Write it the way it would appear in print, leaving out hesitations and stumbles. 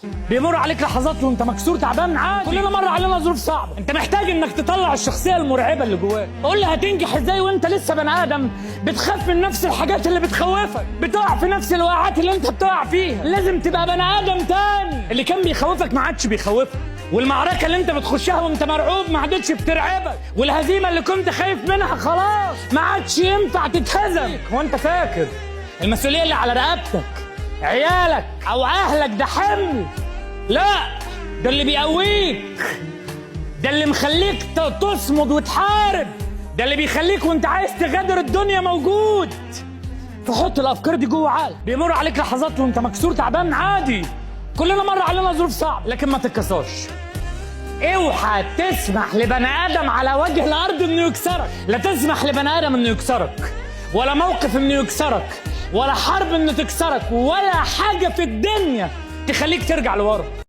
بيمر عليك لحظات وانت مكسور تعبان عادي، كلنا مر علينا ظروف صعبه. انت محتاج انك تطلع الشخصيه المرعبه اللي جواك. قول لي هتنجح ازاي وانت لسه بني ادم بتخاف من نفس الحاجات اللي بتخوفك، بتقع في نفس الوقعات اللي انت بتقع فيها. لازم تبقى بني ادم تاني. اللي كان بيخوفك ما عادش بيخوفك، والمعركه اللي انت بتخشها وانت مرعوب ما عادتش بترعبك، والهزيمه اللي كنت خايف منها خلاص ما عادش ينفع تتهزم. وانت فاكر المسؤوليه اللي على رقبتك عيالك او اهلك ده حمل؟ لا، ده اللي بيقويك، ده اللي مخليك تصمد وتحارب، ده اللي بيخليك وانت عايز تغادر الدنيا موجود. فحط الافكار دي جوه عقلك. بيمر عليك لحظات وانت مكسور تعبان عادي، كلنا مر علينا ظروف صعبه، لكن ما تتكسرش. اوعى تسمح لبني ادم على وجه الارض انه يكسرك. لا تسمح لبني ادم انه يكسرك، ولا موقف انه يكسرك، ولا حرب انه تكسرك، ولا حاجه في الدنيا تخليك ترجع لورا.